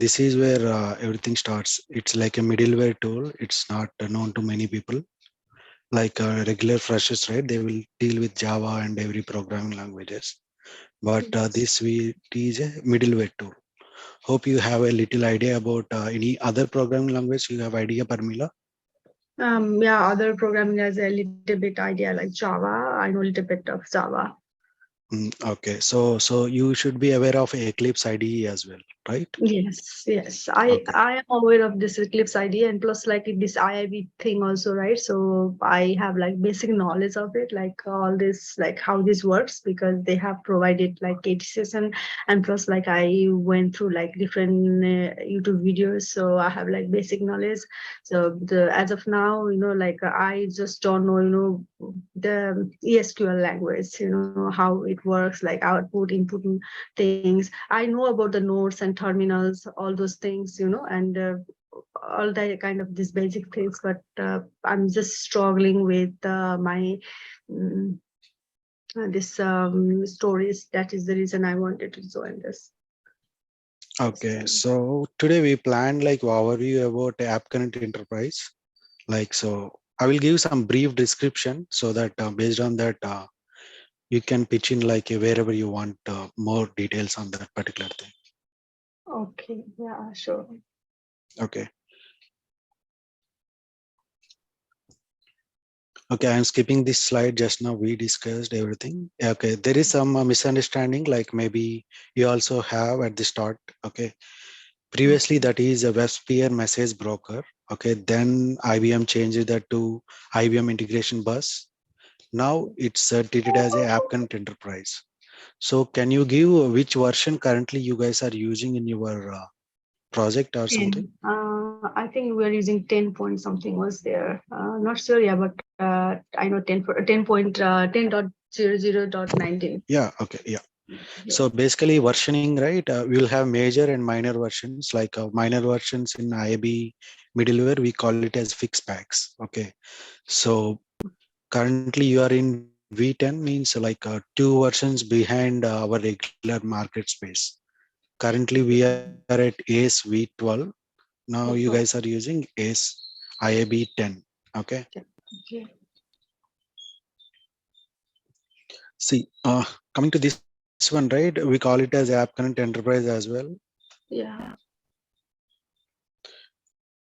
this is where everything starts. It's like a middleware tool. It's not known to many people. Like regular freshers, right? They will deal with Java and every programming languages. But Yes. this we teach a middleware tool. Hope you have a little idea about any other programming language. You have idea, Parmila? Yeah, other programming has a little bit idea like Java. I know a little bit of Java. Okay, so you should be aware of Eclipse IDE as well, right? Yes, yes. I Okay. I am aware of this Eclipse idea, and plus like this IIB thing also, right? So I have like basic knowledge of it, like all this, like how this works, because they have provided like KT session, and plus like I went through like different YouTube videos, so I have like basic knowledge. So the as of now, like I just don't know, the ESQL language, how it works, like output, input, things. I know about the nodes and terminals, all those things, and all the kind of these basic things, but I'm just struggling with my um, this stories. That is the reason I wanted to join this. Okay, so today we planned like overview about App Connect Enterprise. Like, so I will give some brief description so that based on that, you can pitch in like wherever you want more details on that particular thing. Okay, yeah, sure. Okay. Okay, I'm skipping this slide. Just now we discussed everything. Okay, there is some misunderstanding, like maybe you also have at the start. Okay, previously Okay. that is a WebSphere message broker. Okay, then IBM changed that to IBM integration bus. Now it's treated as a App Connect Enterprise. So can you give which version currently you guys are using in your project or something? 10. I think we're using 10 point something was there. Not sure, yeah, but I know 10 for 10 point 10.00.19. Yeah, okay, yeah. Yeah. So basically versioning, right? We will have major and minor versions. Like minor versions in IAB middleware, we call it as fixed packs. Okay. So currently you are in V10 means like two versions behind our regular market space. Currently we are at ACE V12. Now you guys are using ACE IAB 10. Okay. Okay. See, coming to this one, right? We call it as App Connect Enterprise as well. Yeah.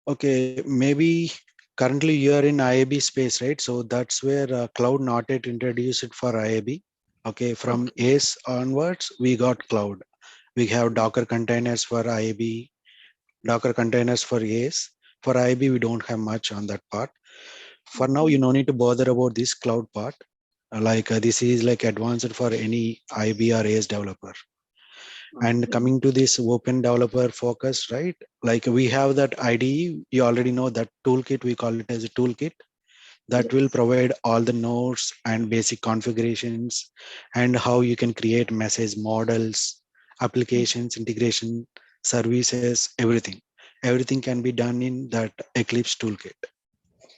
Okay, maybe currently you are in IAB space, right? So that's where cloud not yet introduced it for IAB. Okay, from Okay. ACE onwards, we got cloud. We have Docker containers for IAB, Docker containers for ACE. For IAB, we don't have much on that part. For now, Okay. you no need to bother about this cloud part. Like this is like advanced for any IB or ACE developer. And Okay. coming to this open developer focus, right? Like we have that IDE, you already know that toolkit, we call it as a toolkit that will Yes. provide all the nodes and basic configurations and how you can create message models, applications, integration, services, everything. Everything can be done in that Eclipse toolkit.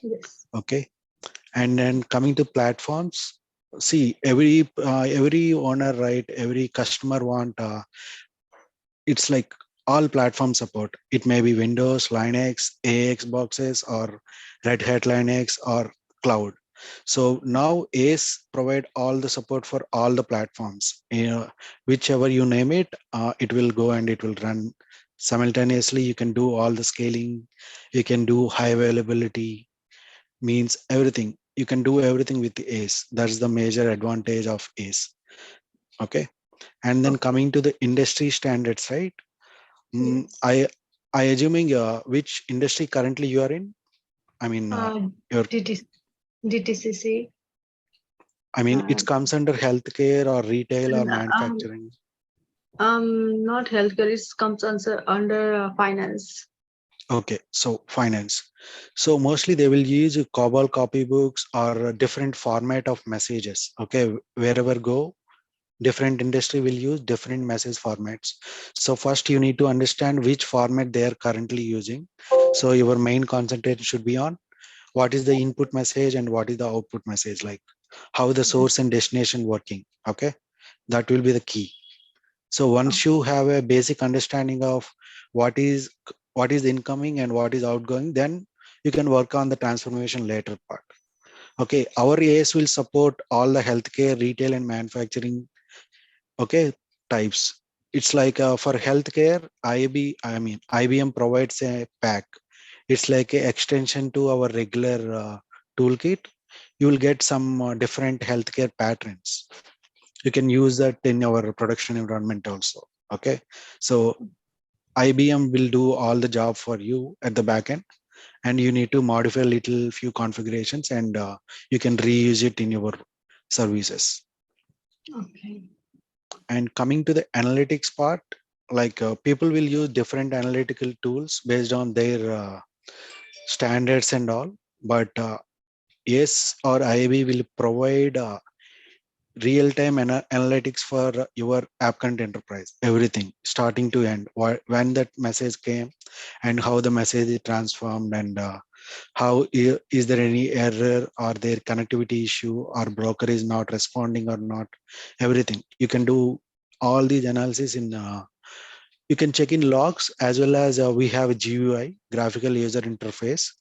Yes. Okay. And then coming to platforms, see every owner, right? Every customer want it's like all platform support. It may be Windows, Linux, AX boxes, or Red Hat Linux, or cloud. So now ACE provide all the support for all the platforms. Whichever you name it, it will go and it will run simultaneously. You can do all the scaling. You can do high availability. Means everything. You can do everything with the ACE. That's the major advantage of ACE. Okay. And then Okay. coming to the industry standards, right? Mm, Yes. I assuming which industry currently you are in? I mean, Uh, your DT, DTCC. I mean, Uh, it comes under healthcare or retail or and, manufacturing. not healthcare. It comes under finance. Okay, so finance. So mostly they will use COBOL copybooks or a different format of messages. Okay, wherever go, different industry will use different message formats. So first you need to understand which format they are currently using. So your main concentration should be on what is the input message and what is the output message, like how the source and destination working. Okay, that will be the key. So once Okay. you have a basic understanding of what is incoming and what is outgoing, then you can work on the transformation later part. Okay, our AS will support all the healthcare, retail, and manufacturing, okay, types. It's like for healthcare, IBM provides a pack. It's like an extension to our regular toolkit. You will get some different healthcare patterns. You can use that in our production environment also. Okay, so IBM will do all the job for you at the back end, and you need to modify a little few configurations, and you can reuse it in your services. Okay. And coming to the analytics part, like people will use different analytical tools based on their standards and all, but yes, or IAB will provide real-time analytics for your app content enterprise, everything starting to end, when that message came and how the message is transformed, and how is there any error or their connectivity issue or broker is not responding or not, everything you can do all these analysis in you can check in logs, as well as we have a GUI, graphical user interface.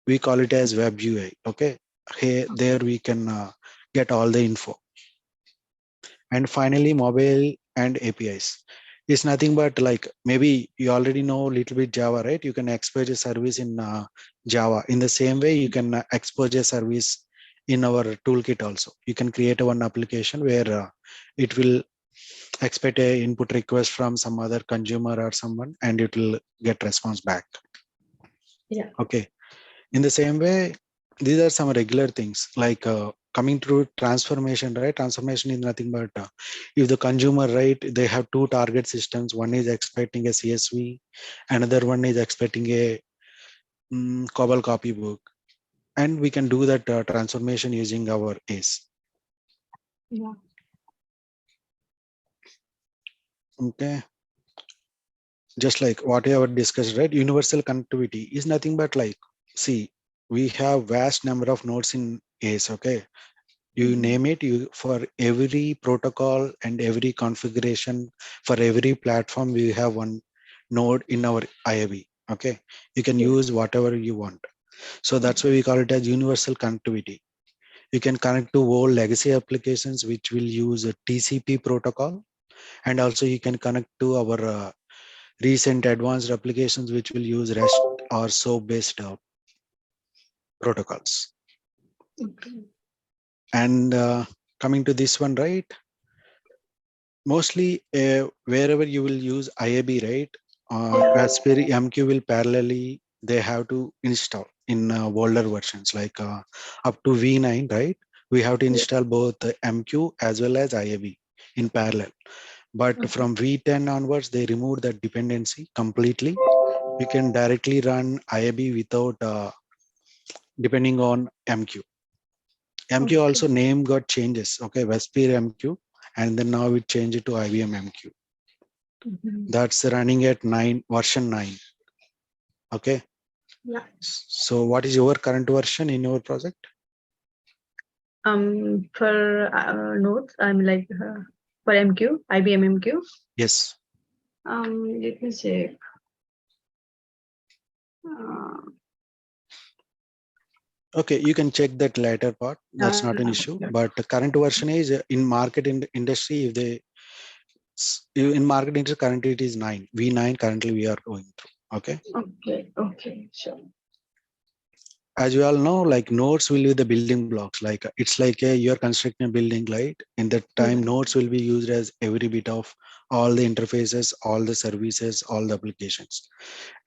We call it as web UI. Okay, here there we can get all the info. And finally, mobile and APIs is nothing but, like, maybe you already know a little bit Java, right? You can expose a service in Java. In the same way, you can expose a service in our toolkit also. You can create one application where it will expect a input request from some other consumer or someone, and it will get response back. Yeah. Okay, in the same way, these are some regular things, like coming through transformation, right? Transformation is nothing but if the consumer, right, they have two target systems. One is expecting a CSV, another one is expecting a COBOL copybook, and we can do that transformation using our ACE. Yeah. Okay, just like what we have discussed, right? Universal connectivity is nothing but, like, see, we have vast number of nodes in ACE. Okay, you name it, you for every protocol and every configuration, for every platform, we have one node in our IAB. Okay, you can Yeah. use whatever you want. So that's why we call it as universal connectivity. You can connect to old legacy applications which will use a TCP protocol, and also you can connect to our recent advanced applications which will use REST or SOAP based protocols. Okay. And coming to this one, right, mostly wherever you will use IAB, right, Raspberry MQ will parallelly, they have to install in older versions, like up to V9, right? We have to Yeah. install both the MQ as well as IAB in parallel. But Okay. from V10 onwards, they removed that dependency completely. You can directly run IAB without depending on MQ. MQ Okay. also name got changes. Okay, Vesper MQ, and then now we change it to IBM MQ. Mhm. That's running at version 9. Okay, Yeah. so what is your current version in your project? For notes, I'm like for MQ, IBM MQ. Yes. Let me check. Uh, Okay, you can check that later part. That's not an issue. yeah. But the current version is in market industry. If they in market industry currently it is 9 V9 currently we are going through. Okay. Okay. Okay. Sure. As you all know, like nodes will be the building blocks. Like it's like you're constructing a building, right? In that Yeah. time, nodes will be used as every bit of all the interfaces, all the services, all the applications.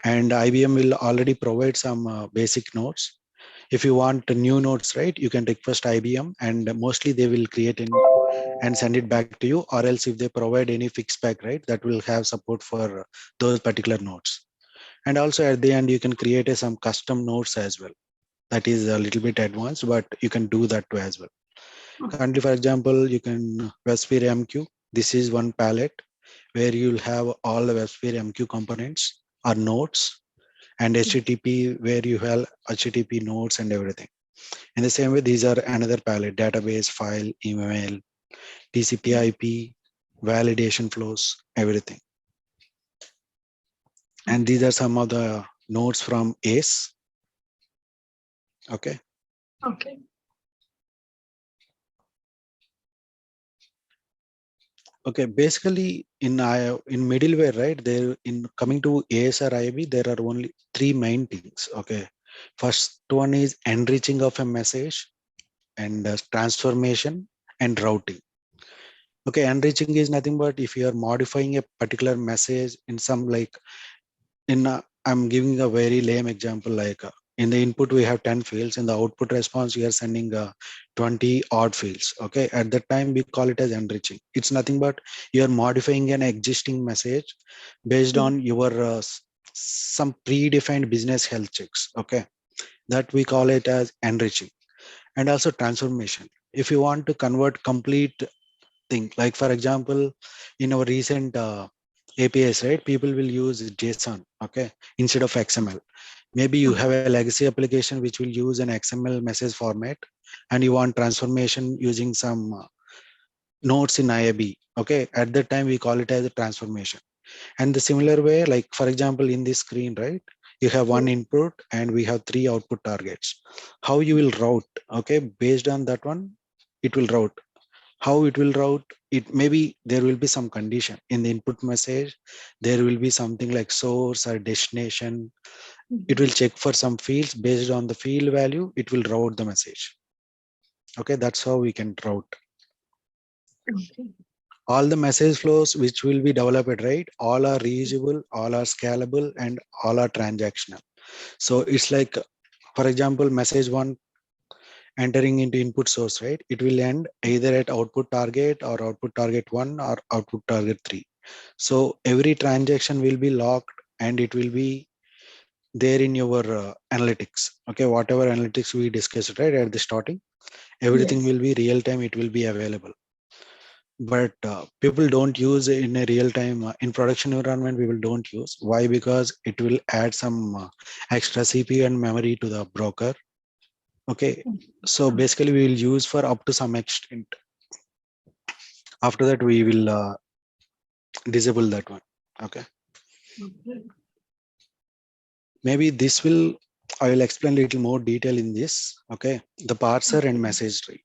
And IBM will already provide some basic nodes. If you want new nodes, right, you can request IBM, and mostly they will create in and send it back to you. Or else if they provide any fixed pack, right, that will have support for those particular nodes. And also at the end, you can create some custom nodes as well. That is a little bit advanced, but you can do that too as well. Currently, for example, you can WebSphere MQ. This is one palette where you'll have all the WebSphere MQ components or nodes, and HTTP where you have HTTP nodes and everything. In the same way, these are another palette: database, file, email, TCP/IP, validation flows, everything. And these are some of the nodes from ACE. Okay. Okay. Okay. Basically, in middleware, right? There in coming to ACE or IB, there are only three main things. Okay. First one is enriching of a message, and transformation and routing. Okay, enriching is nothing but if you are modifying a particular message in some like I'm giving a very lame example like in the input we have 10 fields, in the output response we are sending 20 odd fields. Okay, at that time we call it as enriching. It's nothing but you are modifying an existing message based on your some predefined business health checks. Okay, that we call it as enriching. And also transformation, if you want to convert complete thing, like for example in our recent APIs, right, people will use JSON, okay, instead of XML. Maybe you have a legacy application which will use an XML message format, and you want transformation using some nodes in IAB. Okay, at that time we call it as a transformation. And the similar way, like for example in this screen, right, you have one input and we have three output targets. How you will route? Okay, based on that one, it will route. How it will route it, maybe there will be some condition in the input message. There will be something like source or destination. It will check for some fields. Based on the field value, it will route the message. Okay, that's how we can route Okay. all the message flows which will be developed, right? All are reusable, all are scalable, and all are transactional. So it's like, for example, message one entering into input source, right, it will end either at output target or output target 1 or output target 3. So every transaction will be locked and it will be there in your analytics. Okay, whatever analytics we discussed right at the starting, everything Yes. will be real time, it will be available. But people don't use it in a real time in production environment. People don't use, why? Because it will add some extra CPU and memory to the broker. Okay, so basically we will use for up to some extent. After that we will disable that one. Okay, Okay. maybe this will, I will explain a little more detail in this. Okay, the parser and Okay. message tree.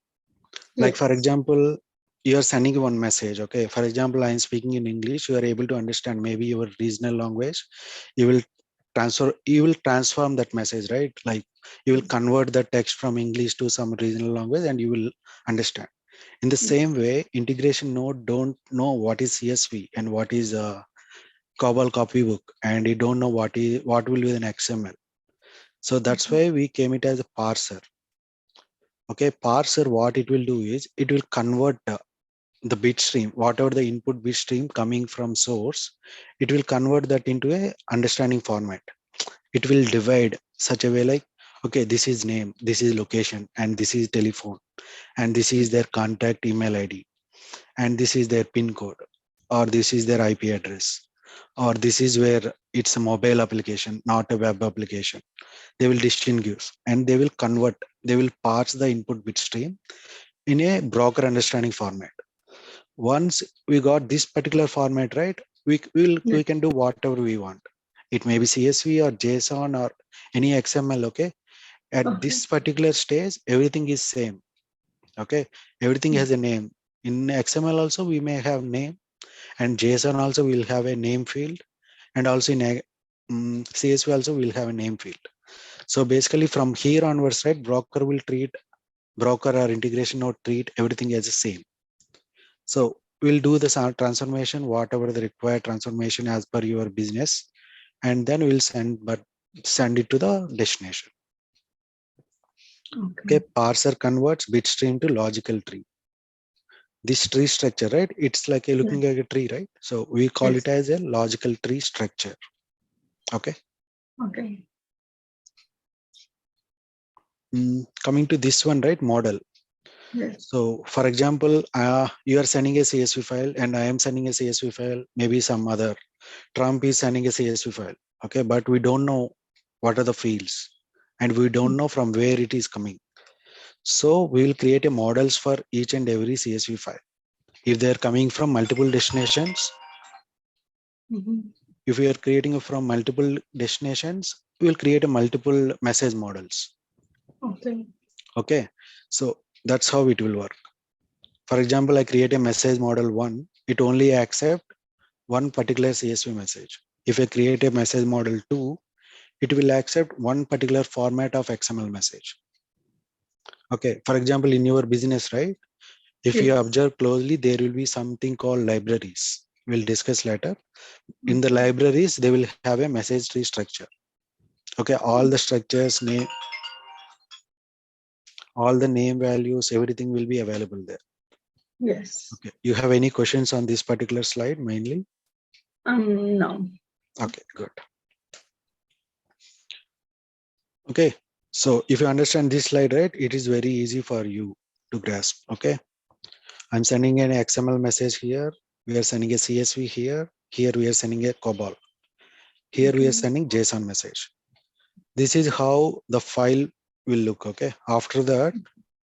Like for Yes. example, you are sending one message. Okay, for example, I am speaking in English, you are able to understand maybe your regional language. You will transform that message, right? Like you will convert the text from English to some regional language and you will understand. In the same Yes. way, integration node don't know what is CSV and what is COBOL copybook, and you don't know what will be an XML. So that's why we came it as a parser. Okay, parser, what it will do is it will convert the bit stream, whatever the input bit stream coming from source, it will convert that into a understanding format. It will divide such a way like, okay, this is name, this is location, and this is telephone, and this is their contact email ID, and this is their pin code, or this is their IP address, or this is where it's a mobile application, not a web application. They will distinguish and they will convert, they will parse the input bit stream in a broker understanding format. Once we got this particular format right, we can do whatever we want. It may be CSV or JSON or any XML. Okay, at Okay. this particular stage everything is same. Okay, everything has a name. In XML also we may have name, and JSON also will have a name field, and also in CSV also will have a name field. So basically from here onwards, right, broker or integration node treat everything as the same. So we'll do the transformation, whatever the required transformation as per your business, and then we'll send it to the destination. Okay, Okay. parser converts bit stream to logical tree. This tree structure, right? It's like a looking Yes. at a tree, right? So we call it Yes. as a logical tree structure. Okay. Okay. Coming to this one, right? Model. Yes. So for example, you are sending a CSV file and I am sending a CSV file, maybe some other Trump is sending a CSV file. Okay, but we don't know what are the fields and we don't know from where it is coming. So we will create a models for each and every CSV file. If they are coming from multiple destinations, Mhm. If we are creating from multiple destinations, we will create a multiple message models. Okay. Okay, so that's how it will work. For example, I create a message model 1, it only accept one particular CSV message. If I create a message model 2, it will accept one particular format of XML message. Okay, for example, in your business, right? If you Yes. observe closely, there will be something called libraries. We'll discuss later. In the Okay. libraries, they will have a message tree structure. Okay, all the structures, name, all the name values, everything will be available there. Yes. Okay, you have any questions on this particular slide mainly? No. Okay, good. Okay, so if you understand this slide, right, it is very easy for you to grasp. Okay, I'm sending an XML message here. We are sending a CSV here. Here we are sending a COBOL. Here we are Okay. sending JSON message. This is how the file will look. Okay, after that,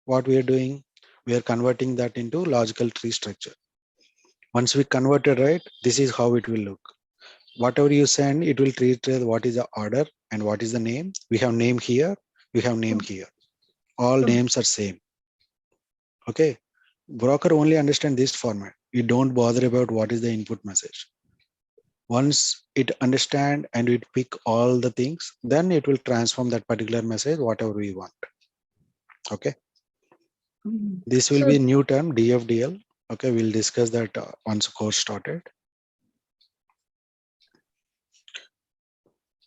what we are doing, we are converting that into logical tree structure. Once we converted, right, this is how it will look. Whatever you send, it will treat what is the order and what is the name. We have name here, we have name here. All Oh, names are same. Okay, broker only understand this format. You don't bother about what is the input message. Once it understand and it pick all the things, then it will transform that particular message whatever we want. Okay, this will so be a new term, DFDL. Okay, we'll discuss that once course started.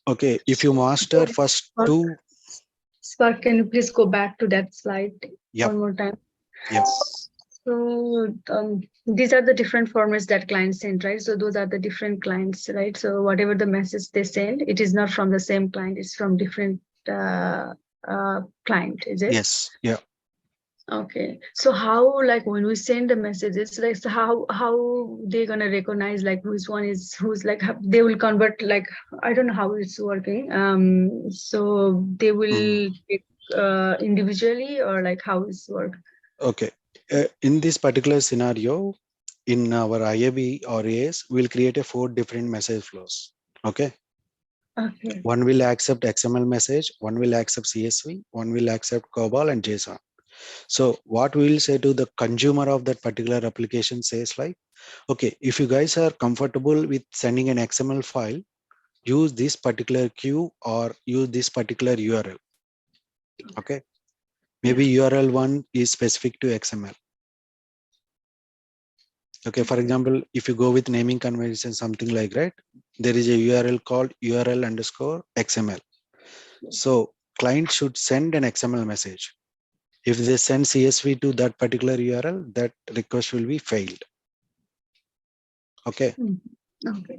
Okay, if you master first Spark, two, Spark, can you please go back to that slide yep, one more time? yep, So these are the different formats that clients send, right? So those are the different clients, right? So whatever the message they send, it is not from the same client; it's from different client, is it? yes, yeah. Okay. So how, like, when we send the messages, like, so how they gonna recognize like who's one is who's like they will convert, like, I don't know how it's working. So they Mhm. will pick individually, or like how it's work? Okay, in this particular scenario, in our IAB or AS, we'll create a 4 different message flows. Okay, Okay. one will accept XML message, one will accept CSV, one will accept COBOL and JSON. So what we will say to the consumer of that particular application says like, okay, if you guys are comfortable with sending an XML file, use this particular queue or use this particular URL. Okay, Yeah. maybe URL one is specific to XML. Okay, for Okay. example, if you go with naming convention, something like, right, there is a URL called URL underscore XML. So client should send an XML message. If they send CSV to that particular URL, that request will be failed. Okay, Mhm. Okay.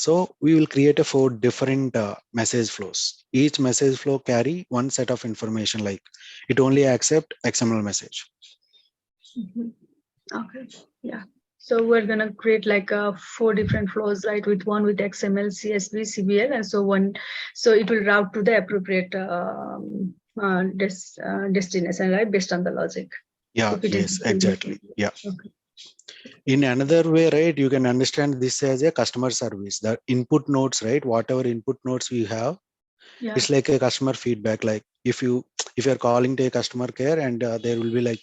so we will create a 4 different message flows. Each message flow carry one set of information, like it only accept XML message. Mhm. Okay. Yeah. So we're gonna create like 4 different flows, right? With one with XML, CSV, CBL, and so one. So it will route to the appropriate destination, right? Based on the logic. Yeah, If it is yes, exactly. Yeah. okay. In another way, right, you can understand this as a customer service. The input notes, right, whatever input notes we have, Yeah. it's like a customer feedback. Like if you're calling to a customer care and there will be like,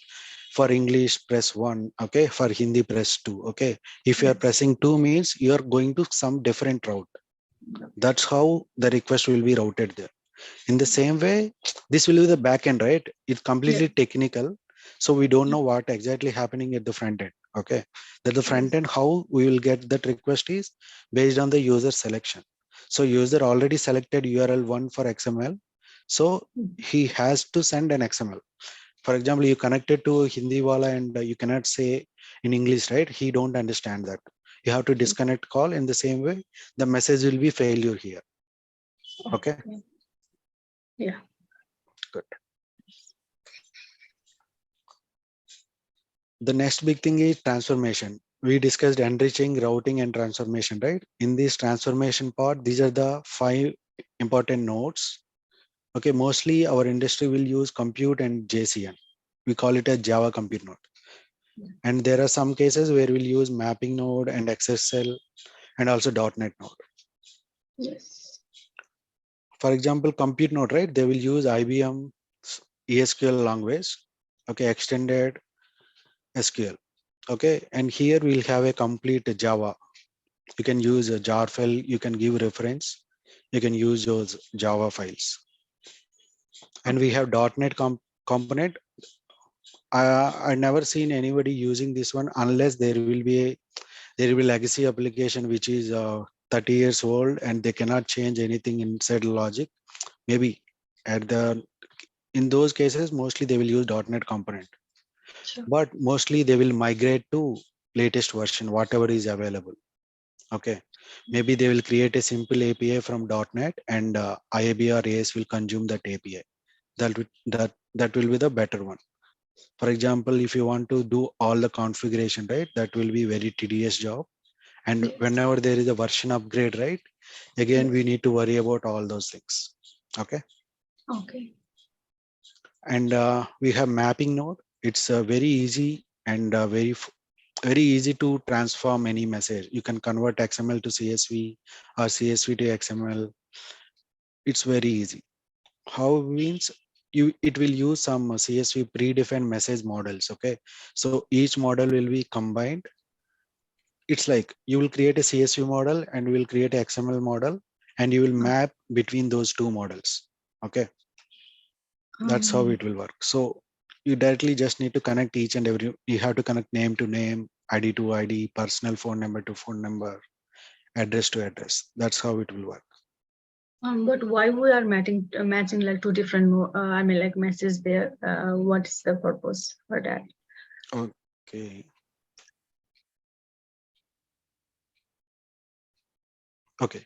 for English press 1, okay, for Hindi press 2, okay. If you are Yes. pressing 2 means you are going to some different route. That's how the request will be routed there. In the same way, this will be the back end, right? It's Yeah. completely technical. So we don't know what exactly happening at the front end. Okay. That the front Yes. end, how we will get that request is based on the user selection. So user already selected URL1 for XML. So Mhm. he has to send an XML. For example, you connected to Hindi wala and you cannot say in English, right? He don't understand that. You have to disconnect call. In the same way, the message will be failure here. Okay. Okay. Yeah. Good. The next big thing is transformation. We discussed enriching, routing, and transformation, right? In this transformation part, these are the 5 important nodes. Okay, mostly our industry will use compute and JCN. We call it a Java compute node. And there are some cases where we'll use mapping node and XSL and also .NET node. Yes. For example, compute node, right? They will use IBM ESQL language, okay, extended SQL, okay. And here we'll have a complete Java. You can use a jar file, you can give reference, you can use those Java files. And we Okay. have .NET component. I never seen anybody using this one unless there will be legacy application which is 30 years old and they cannot change anything inside logic. Maybe at the in those cases mostly they will use .NET component, Sure. but mostly they will migrate to latest version whatever is available. Okay, maybe they will create a simple API from .NET and IAB or AS will consume that API. That will be the better one. For example, if you want to do all the configuration, right, that will be very tedious job. And Yes. whenever there is a version upgrade, right, again we Yes. need to worry about all those things. Okay, Okay. and we have mapping node. It's very easy and very easy to transform any message. You can convert XML to CSV or CSV to XML. It's very easy. How means it will use some CSV predefined message models. Okay, so each model will be combined. It's like you will create a CSV model and you will create a XML model and you will Oh, map between those two models. Okay, that's how um, it will work. So you directly just need to connect each and every. You have to connect name to name, ID to ID, personal phone number to phone number, address to address. That's how it will work. but why we are matching like two different I mean like messages there? What's the purpose for that? Okay. Okay.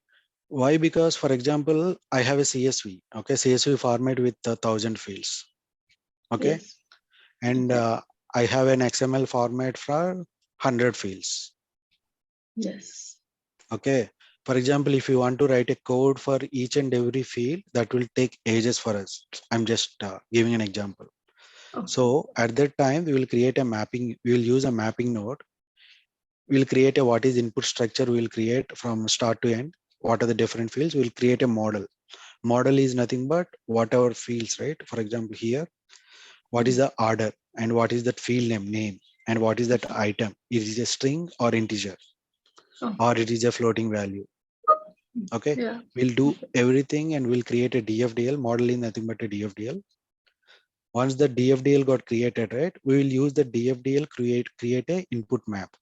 Why? Because for example, I have a CSV. Okay, CSV format with 1,000 fields. Okay, Yes. and Okay. I have an XML format for 100 fields. Yes. Okay. For example, if you want to write a code for each and every field, that will take ages for us. I'm just giving an example. Okay. So at that time, we will create a mapping. We will use a mapping node. We'll create a what is input structure. We will create from start to end. What are the different fields? We'll create a model. Model is nothing but whatever fields, right? For example, here, what is Yes. the order and what is that field name and what is that item? Is it a string or integer or Okay. it is a floating value? Okay, Yeah. we'll do Okay. everything and we'll create a DFDL. Model is nothing but a DFDL. Once the DFDL got created, right, we will use the DFDL create a input map.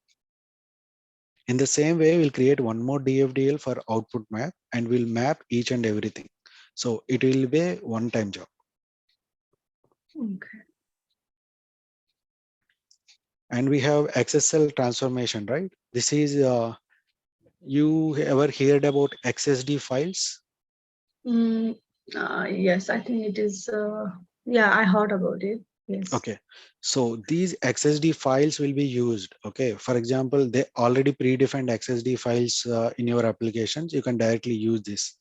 In the same way, we'll create one more DFDL for output map and we'll map each and everything. So it will be a one-time job. Okay. And we have XSL transformation, right? This is you ever heard about XSD files? Mm, yes, I think it is. Yeah, I heard about it. Yes. Okay, so these XSD files will be used. Okay, for example, they already predefined XSD files in your applications. You can directly use this.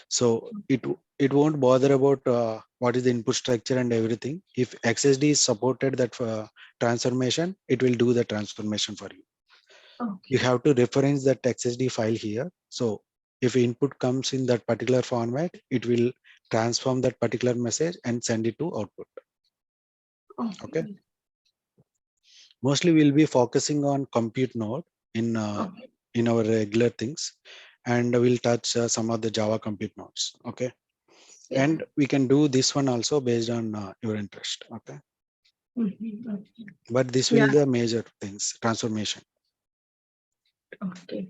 So it won't bother about what is the input structure and everything. If XSD is supported that transformation, it will do the transformation for you. You Okay. have to reference that XSD file here. So if input comes in that particular format, it will transform that particular message and send it to output. Okay. Okay. Mostly we'll be focusing on compute node Okay. in our regular things, and we'll touch some of the Java compute nodes. Okay. Yeah. And we can do this one also based on your interest. Okay. Okay. But this Yeah. will the major things transformation. Okay.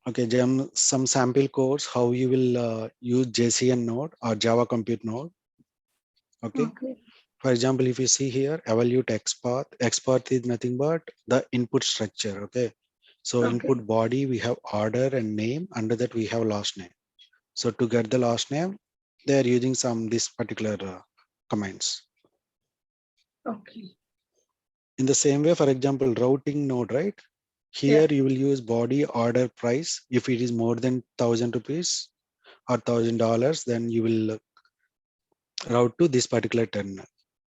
Okay, some sample codes how you will use JCN node or Java compute node. Okay. Okay. For example, if you see here, evaluate XPath. XPath is nothing but the input structure. Okay. So Okay. input body, we have order and name. Under that, we have last name. So to get the last name, they are using some this particular commands. Okay. In the same way, for example, routing node, right? Yeah. Here you will use body order price. If it is more than 1,000 rupees or $1,000, then you will route to this particular terminal.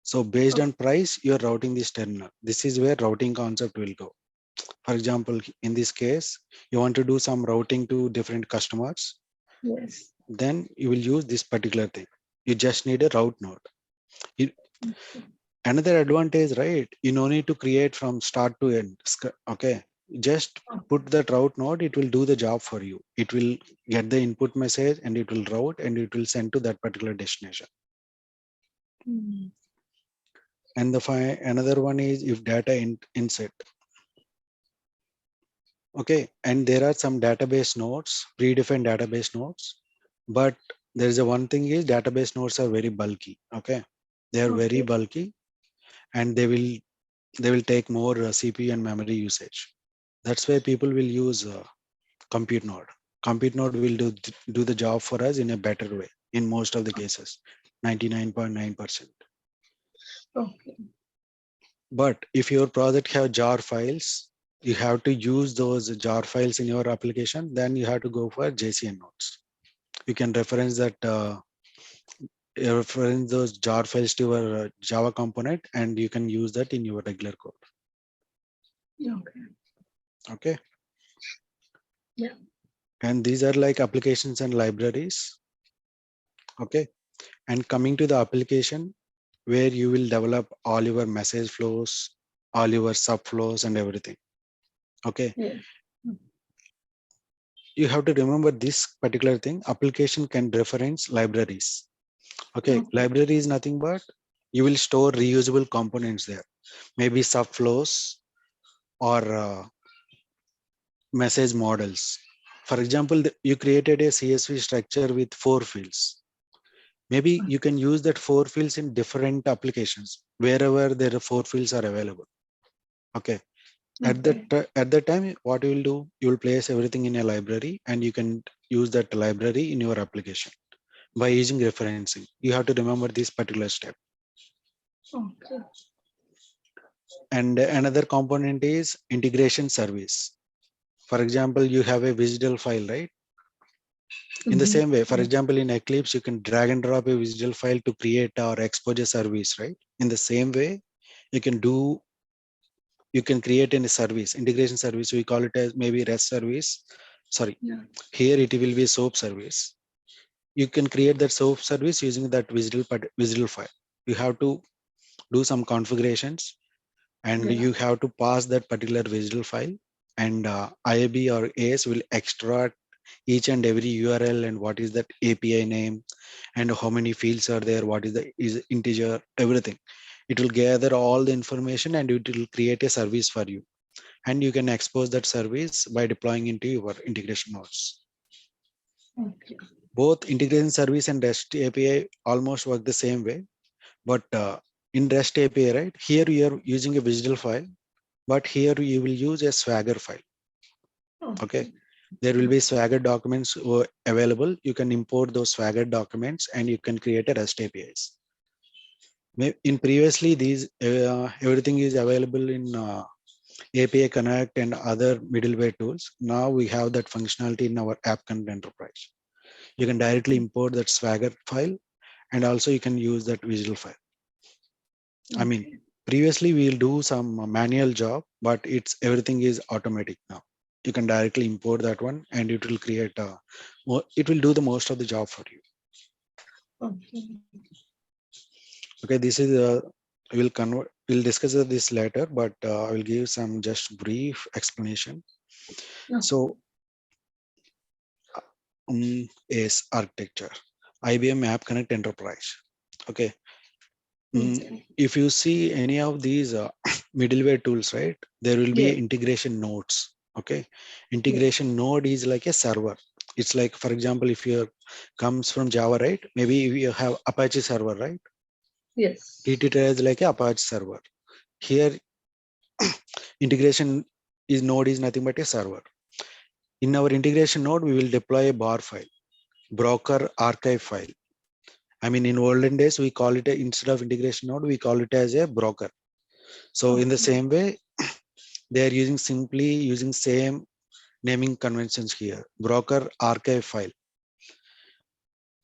So based Okay. on price, you are routing this terminal. This is where routing concept will go. For example, in this case, you want to do some routing to different customers, Yes. then you will use this particular thing. You just need a route node. You, another advantage, right? You no need to create from start to end. Okay, just put that route node. It will do the job for you. It will get the input message and it will route and it will send to that particular destination. Mm. And another one is if data insert. Okay, and there are some database nodes, predefined database nodes, but there is a one thing is database nodes are very bulky. Okay, they are very Okay. bulky and they will take more CPU and memory usage. That's why people will use compute node. Compute node will do the job for us in a better way in most of the cases, 99.9%. Okay. But if your project have jar files, you have to use those jar files in your application, then you have to go for JCN nodes. You can reference those jar files to your Java component and you can use that in your regular code. Okay. Okay. Yeah. And these are like applications and libraries. Okay. And coming to the application where you will develop all your message flows, all your subflows and everything. Okay. Yes. You have to remember this particular thing. Application can reference libraries. Okay. Okay. Library is nothing but you will store reusable components there. Maybe subflows or message models. For example, you created a CSV structure with 4 fields. Maybe you can use that 4 fields in different applications wherever there are 4 fields are available. Okay. Okay. At that time, what you will do, you will place everything in a library and you can use that library in your application by using referencing. You have to remember this particular step. Okay. And another component is integration service. For example, you have a visual file, right? In the Mm-hmm. same way, for example, in Eclipse, you can drag and drop a visual file to create or expose a service, right? In the same way, you can do, you can create a service, integration service. We call it as maybe REST service. Sorry, Yeah. here it will be SOAP service. You can create that SOAP service using that visual file. You have to do some configurations and Yeah. you have to pass that particular visual file and IAB or AS will extract each and every URL and what is that API name and how many fields are there, what is the is integer, everything. It will gather all the information and it will create a service for you. And you can expose that service by deploying into your integration nodes. Okay. Both integration service and REST API almost work the same way, but in REST API, right, here you are using a visual file, but here you will use a Swagger file. Okay, Okay. there will be Swagger documents available. You can import those Swagger documents and you can create a REST APIs. In previously, these everything is available in API Connect and other middleware tools. Now we have that functionality in our App Connect Enterprise. You can directly import that Swagger file and also you can use that visual file. I mean, Okay. previously we'll do some manual job, but it's everything is automatic now. You can directly import that one and it will create it will do the most of the job for you. Okay. Okay, this is we'll discuss this later, but I will give some just brief explanation. Okay. So is architecture, IBM App Connect Enterprise. Okay. Okay. If you see any of these middleware tools, right, there will be Yes. integration nodes. Okay. Yes. Integration node is like a server. It's like, for example, if you comes from Java, right, maybe you have Apache server, right? Treat Yes. it as like a Apache server. Here, integration is node is nothing but a server. In our integration node, we will deploy a bar file, broker archive file. I mean, in olden days, we call it instead of integration node, we call it as a broker. So in the Okay. same way, they are using simply using same naming conventions here. Broker archive file.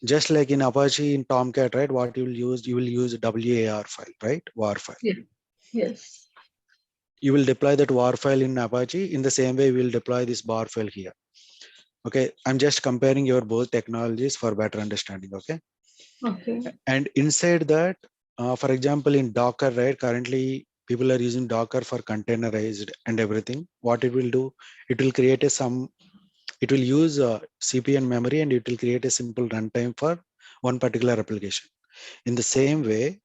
Just like in Apache in Tomcat, right? What you will use WAR file, right? WAR file. Yeah. Yes. you will deploy that war file in Apache. In the same way, we will deploy this bar file here. Okay, I'm just comparing your both technologies for better understanding. Okay, Okay. and inside that, for example, in Docker, right? Currently, people are using Docker for containerized and everything. What it will do, it will create a some. It will use CPU and memory, and it will create a simple runtime for one particular application. In the same way,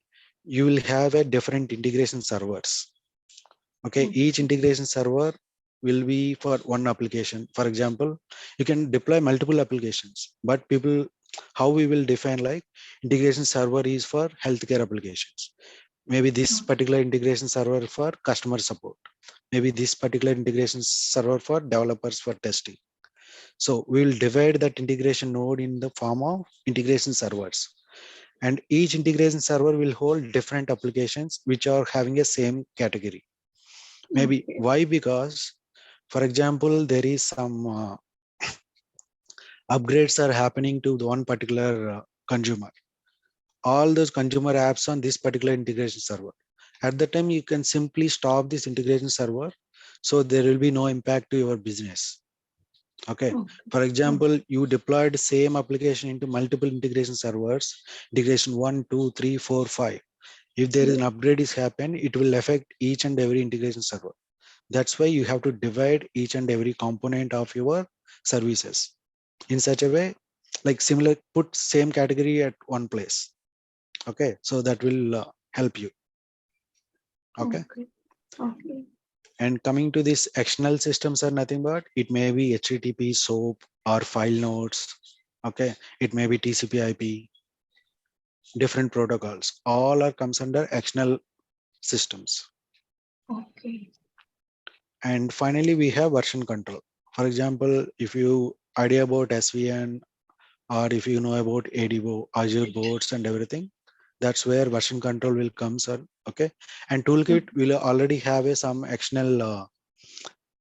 you will have a different integration servers. Okay, each Okay. integration server will be for one application. For example, you can deploy multiple applications, but people, how we will define like integration server is for healthcare applications, maybe this particular integration server for customer support, maybe this particular integration server for developers for testing. So we will divide that integration node in the form of integration servers, and each integration server will hold different applications which are having a same category. Maybe Okay. why? Because, for example, there is some upgrades are happening to the one particular consumer. All those consumer apps on this particular integration server. At the time, you can simply stop this integration server, so there will be no impact to your business. Okay. Okay. For Okay. example, you deployed same application into multiple integration servers, integration 1, 2, 3, 4, 5. If there is Yeah. an upgrade is happen, it will affect each and every integration server. That's why you have to divide each and every component of your services in such a way, like similar, put same category at one place. Okay, so that will help you. Okay, Okay. Okay. and coming to this external systems are nothing but it may be HTTP, SOAP, or file nodes. Okay, it may be TCP/IP, different protocols. All are comes under external systems. Okay. And finally, we have version control. For example, if you idea about SVN, or if you know about ADO, Azure boards and everything, that's where version control will come, sir. Okay, and toolkit will already have a some external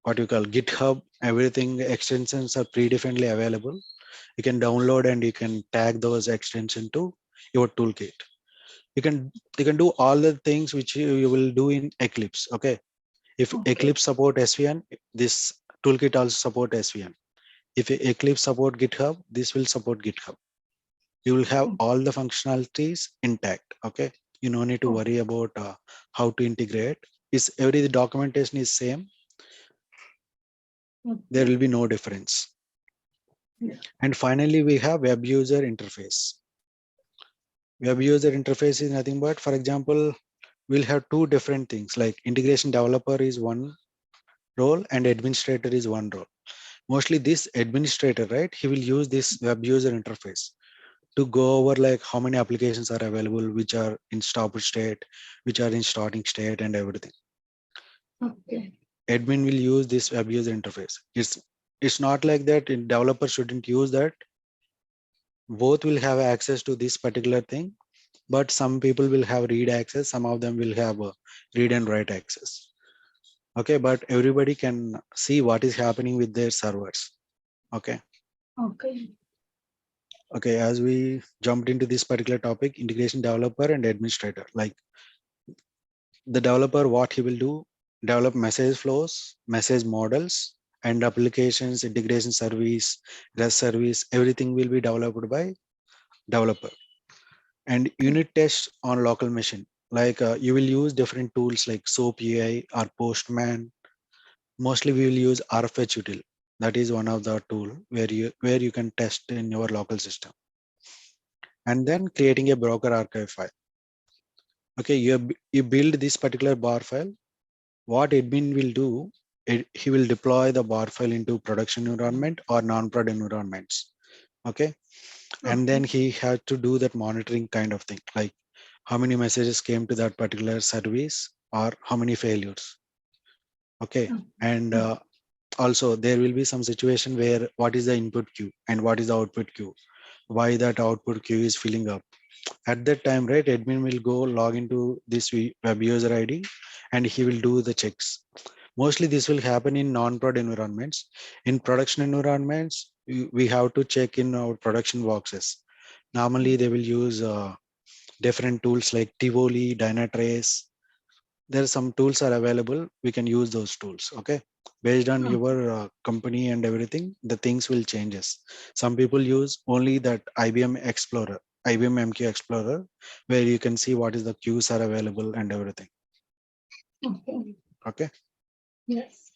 what you call GitHub. Everything extensions are predefinedly available. You can download and you can tag those extensions to your toolkit. You can do all the things which you will do in Eclipse. Okay, if Okay. Eclipse support SVN, this toolkit also support SVN. If Eclipse support GitHub, this will support GitHub. You will have all the functionalities intact. Okay, you no need to Okay. worry about how to integrate. Is every documentation is same, there Okay. will be no difference. Yeah. And finally, we have web user interface. Web user interface is nothing but, for example, we'll have two different things, like integration developer is one role and administrator is one role. Mostly this administrator, right, he will use this web user interface to go over like how many applications are available, which are in stop state, which are in starting state and everything. Okay. Admin will use this web user interface. It's not like that developer shouldn't use that. Both will have access to this particular thing, but some people will have read access, some of them will have read and write access. Okay, but everybody can see what is happening with their servers. Okay. Okay. Okay, as we jumped into this particular topic, integration developer and administrator, like the developer, what he will do, develop message flows, message models, and applications, integration service, REST service, everything will be developed by developer. And unit tests on local machine, like you will use different tools like SOAP UI or Postman. Mostly we will use RFHutil. That is one of the tool where you can test in your local system. And then creating a broker archive file. Okay, you build this particular bar file. What admin will do, he will deploy the bar file into production environment or non-prod environments. Okay, and then Okay. he had to do that monitoring kind of thing, like how many messages came to that particular service or how many failures. Okay, and Okay. also there will be some situation where what is the input queue and what is the output queue, why that output queue is filling up. At that time, right, admin will go log into this web user ID and he will do the checks. Mostly this will happen in non-prod environments. In production environments, we have to check in our production boxes. Normally they will use different tools like Tivoli, Dynatrace, there are some tools are available, we can use those tools. Okay, based on Okay. your company and everything, the things will changes. Some people use only that IBM explorer, IBM MQ explorer, where you can see what is the queues are available and everything. Okay. Okay. Yes.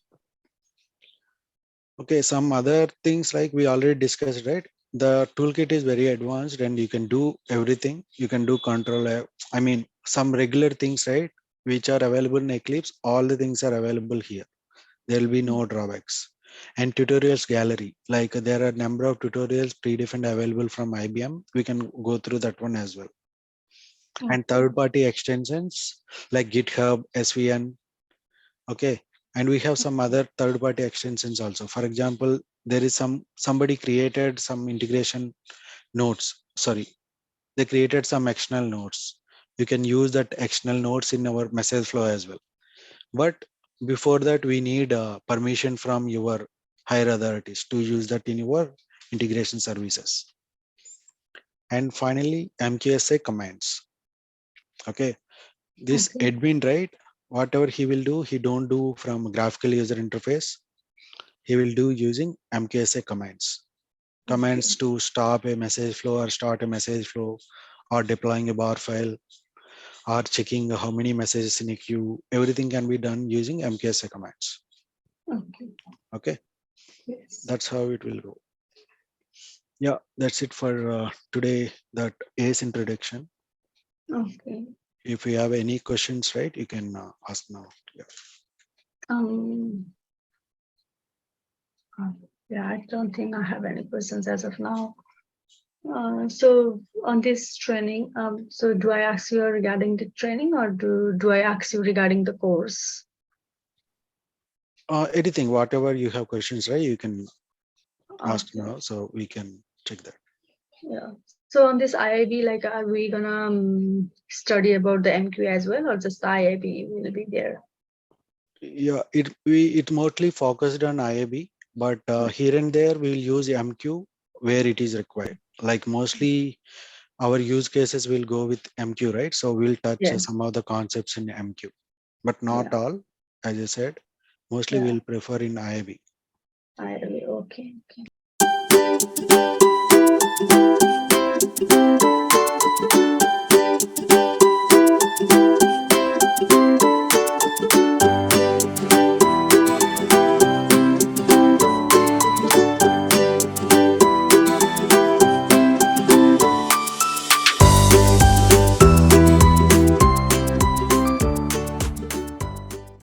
Okay, some other things like we already discussed, right? The toolkit is very advanced and you can do everything. You can do control. I mean, some regular things, right? Which are available in Eclipse, all the things are available here. There will be no drawbacks. And tutorials gallery, like there are a number of tutorials predefined available from IBM. We can go through that one as well. And Okay. third party extensions like GitHub, SVN. Okay, and we have some other third party extensions also. For example, there is somebody created some integration nodes. Sorry, they created some external nodes. You can use that external nodes in our message flow as well. But before that, we need permission from your higher authorities to use that in your integration services. And finally, MQSA commands. Okay, this Okay. admin, right? Whatever he will do, he don't do from graphical user interface. He will do using MQSA commands. Okay. Commands to stop a message flow or start a message flow, or deploying a bar file, or checking how many messages in a queue. Everything can be done using MQSA commands. Okay. Okay, Yes. that's how it will go. Yeah, that's it for today. That is introduction. Okay. If you have any questions, right, you can ask now. Yeah. Um. Yeah, I don't think I have any questions as of now. So on this training, so do I ask you regarding the training or do I ask you regarding the course? Anything, whatever you have questions, right, you can ask Okay. now, so we can check that. Yeah. So on this IIB, like, are we gonna study about the MQ as well, or just the IIB will be there? Yeah, it mostly focused on IAB, but here and there we will use MQ where it is required. Like mostly our use cases will go with MQ, right? So we'll touch Yes. some of the concepts in MQ, but not Yeah. all. As I said, mostly Yeah. we'll prefer in IAB. IIB. Okay. Okay.